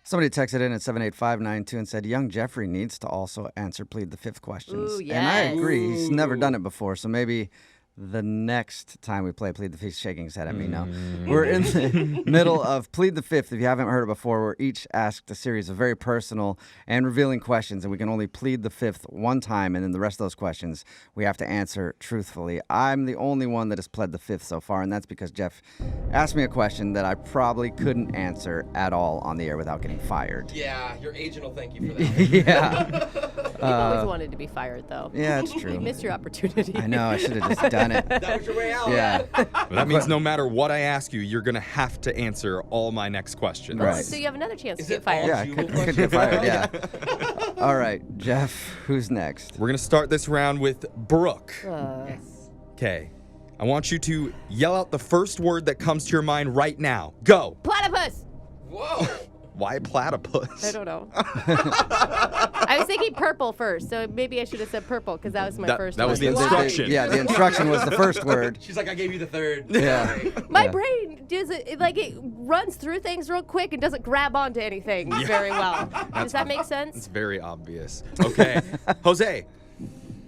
Somebody texted in at 78592 and said, young Jeffrey needs to also answer Plead the Fifth questions. Ooh, yes. And I agree. He's never done it before, so maybe the next time we play Plead the Fifth, shaking his head at me, no. We're in the middle of Plead the Fifth. If you haven't heard it before, we're each asked a series of very personal and revealing questions, and we can only plead the fifth one time, and then the rest of those questions we have to answer truthfully. I'm the only one that has pled the fifth so far, and that's because Jeff asked me a question that I probably couldn't answer at all on the air without getting fired. Yeah, your agent will thank you for that. Yeah. You've always wanted to be fired, though. Yeah, it's true. You missed your opportunity. I know. I should have just done it. That was your way out. Yeah. That means no matter what I ask you, you're going to have to answer all my next questions. Right. So you have another chance Is to it get fired. Yeah, I Jubal could get fired, yeah. All right, Jeff, who's next? We're going to start this round with Brooke. Yes. Okay. I want you to yell out the first word that comes to your mind right now. Go. Platypus! Whoa. Why platypus? I don't know. I was thinking purple first, so maybe I should have said purple because that was my first that one. was the instruction. Yeah, the instruction was the first word. She's like, I gave you the third. Yeah. My brain does it runs through things real quick and doesn't grab onto anything very well. Does that make It's sense? very obvious. Okay. Jose,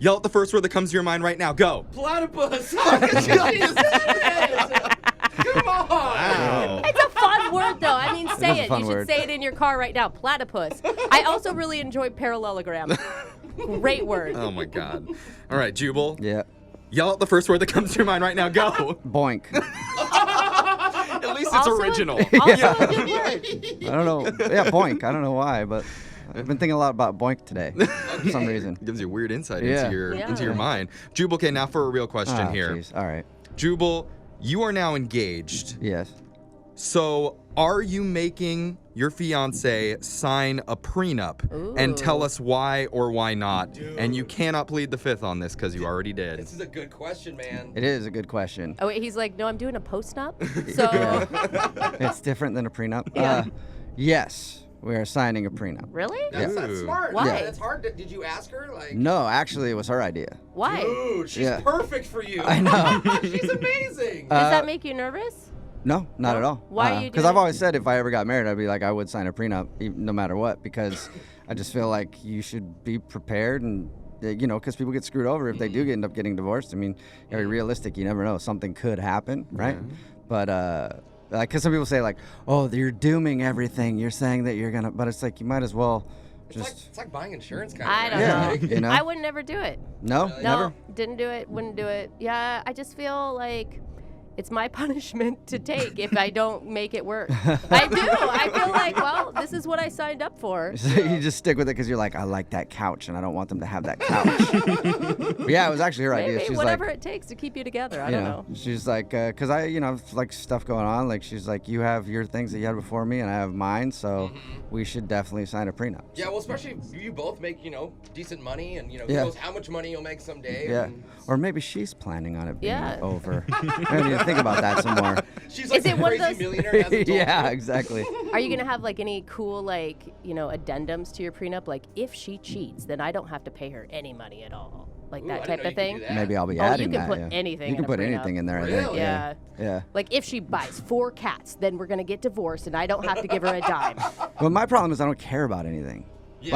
yell out the first word that comes to your mind right now. Go. Platypus. How could you just say it? Come on. Wow. It's a fun word, though. I mean, say a it. fun You should word. say it in your car right now. Platypus. I also really enjoy parallelogram. Great word. Oh, my God. All right, Jubal. Yeah. Yell out the first word that comes to your mind right now. Go. Boink. At least it's Also- original. Also a good word. I don't know. Yeah, boink. I don't know why, but I've been thinking a lot about boink today for some reason. Gives you weird insight Yeah. into your mind. Jubal, okay, now for a real question Oh, here. jeez. All right. Jubal, you are now engaged. Yes. So are you making your fiance sign a prenup and tell us why or why not? Dude. And you cannot plead the fifth on this because you already did. This is a good question, man. It is a good question. Oh, wait, he's like, no, I'm doing a post-nup. So, It's different than a prenup. Yeah. Yes, we are signing a prenup. really? That's not Ooh. smart. Why? Yeah, that's hard. Did you ask her? Like, No, actually, it was her idea. Why? dude, she's Yeah. perfect for you. I know. She's amazing. Does that make you nervous? No, not at all. Why are you Because doing I've always said if I ever got married, I'd be like, I would sign a prenup no matter what, because I just feel like you should be prepared and, because people get screwed over if they do end up getting divorced. I mean, very realistic. You never know. Something could happen, right? But, because some people say like, oh, you're dooming everything. You're saying that you're going to, but it's like, you might as well just, it's like buying insurance kind I of. don't Yeah, know. you know? I would never do it. no, Really? No, never. didn't do it, wouldn't do it. Yeah, I just feel like it's my punishment to take if I don't make it work. I do. I feel like, well, this is what I signed up for. So you just stick with it because you're like, I like that couch and I don't want them to have that couch. But yeah, it was actually her idea. Maybe She's whatever like, it takes to keep you together. I you don't know, know. she's like, because I, like stuff going on. Like she's like, you have your things that you had before me and I have mine. So we should definitely sign a prenup. Yeah, well, especially if you both make, decent money and, who Yeah. knows how much money you'll make someday. Yeah. And Or maybe she's planning on it being Yeah. over. I need to think about that some more. she's like Is it the one of crazy those- millionaire hasn't told Yeah, you. exactly. Are you gonna have like any cool addendums to your prenup? Like if she cheats, then I don't have to pay her any money at all. Like Ooh, that I type didn't know of you could thing. do that. Maybe I'll be Oh, you adding can that. put yeah. anything You can in a put prenup. anything in there. I think. Really? Yeah. Yeah. Like if she buys 4 cats, then we're gonna get divorced, and I don't have to give her a dime. Well, my problem is I don't care about anything. Yeah.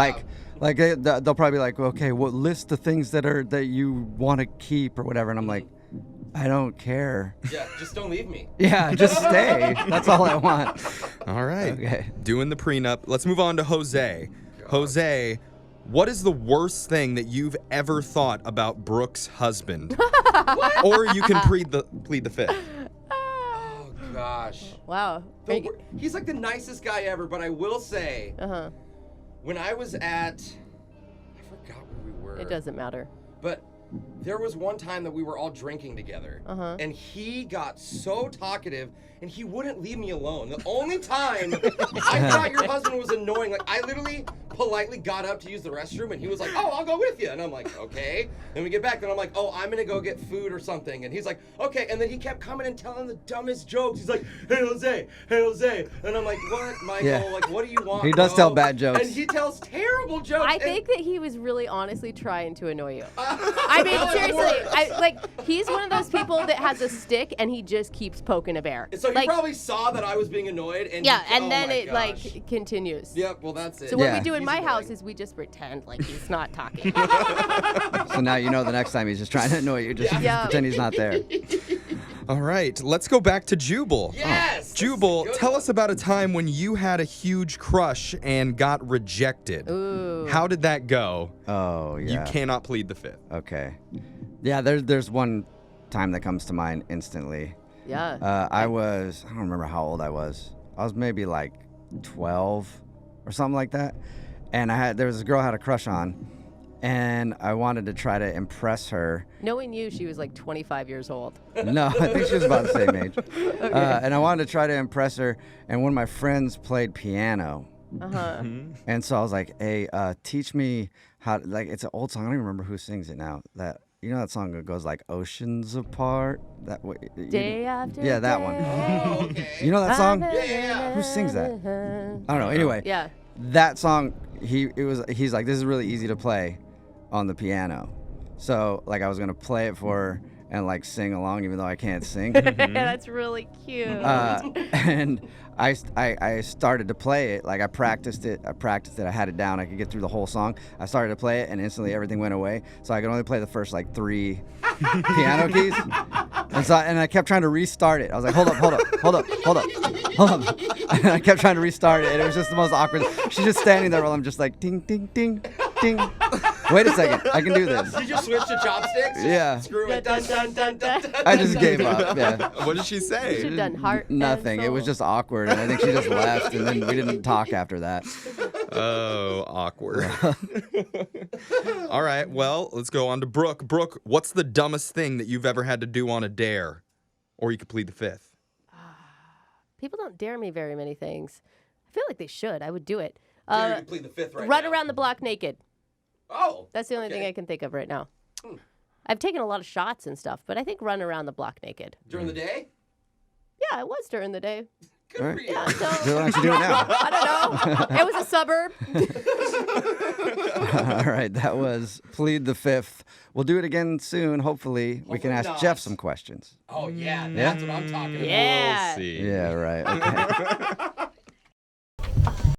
Like they'll probably be like, okay, well, list the things that you want to keep or whatever, and I'm like, I don't care. Yeah, just don't leave me. Yeah, just stay. That's all I want. All right. Okay. Doing the prenup. Let's move on to Jose. Jose, what is the worst thing that you've ever thought about Brooke's husband? Or you can plead the fifth. Oh, gosh. Wow. He's like the nicest guy ever, but I will say, Uh-huh. when I was at, I forgot where we were. It doesn't matter. But there was one time that we were all drinking together, and he got so talkative, and he wouldn't leave me alone. The only time I thought your husband was annoying, like I literally politely got up to use the restroom, and he was like, oh, I'll go with you. And I'm like, okay. Then we get back, and I'm like, oh, I'm going to go get food or something. And he's like, okay. And then he kept coming and telling the dumbest jokes. He's like, hey, Jose. And I'm like, what, Michael? Yeah. Like, what do you want, He does bro? tell bad jokes. And he tells terrible jokes. I think that he was really honestly trying to annoy you. I mean, seriously, he's one of those people that has a stick and he just keeps poking a bear. So he like, probably saw that I was being annoyed, and yeah, he, and oh then my it gosh. like continues. Yep, well that's it. So what Yeah. we do in He's my annoying. house is we just pretend like he's not talking. So now you know the next time he's just trying to annoy you. Just Yeah. pretend he's not there. All right, let's go back to Jubal. Yes! this is a Jubal, good tell one. us about a time when you had a huge crush and got rejected. Ooh. How did that go? Oh, yeah. You cannot plead the fifth. Okay. Yeah, there's one time that comes to mind instantly. Yeah. I don't remember how old I was. I was maybe like 12 or something like that. And there was a girl I had a crush on, and I wanted to try to impress her. Knowing you, she was like 25 years old. No, I think she was about the same age. And I wanted to try to impress her, and one of my friends played piano. Uh-huh. And so I was like, hey, teach me how, like, it's an old song. I don't even remember who sings it now. You know that song that goes like oceans apart? Day after Yeah, that one. Oh, okay. You know that song? Yeah. Who sings that? I don't know. Anyway, Yeah. that song, he's like, this is really easy to play on the piano. So like I was gonna play it for her and like sing along even though I can't sing. That's really cute. And I started to play it. Like I practiced it. I had it down. I could get through the whole song. I started to play it, and instantly everything went away. So I could only play the first like 3 piano keys. And I kept trying to restart it. I was like, hold up. And I kept trying to restart it, and it was just the most awkward. She's just standing there while I'm just like ding, ding, ding, ding. Wait a second, I can do this. Did you switch to chopsticks? Yeah. Screw it. Dun, dun, dun, dun, dun, I just gave up. Yeah. What did she You should say? have done heart. and Nothing. It was soul. just awkward, and I think she just left, and then we didn't talk after that. Oh, awkward. All right, well, let's go on to Brooke. Brooke, what's the dumbest thing that you've ever had to do on a dare? Or you could plead the fifth. People don't dare me very many things. I feel like they should. I would do it. Here, you can plead the fifth right Run now. around the block naked. Oh. That's the only thing I can think of right now. I've taken a lot of shots and stuff, but I think run around the block naked. During the day? Yeah, it was during the day. Good All right. for you. Yeah, so So why don't you do it now? I don't know. It was a suburb. All right, that was Plead the Fifth. We'll do it again soon. Hopefully, we can Hopefully ask not. Jeff some questions. Oh, yeah. That's what I'm talking about. Yeah. We'll see. Yeah, right. Okay.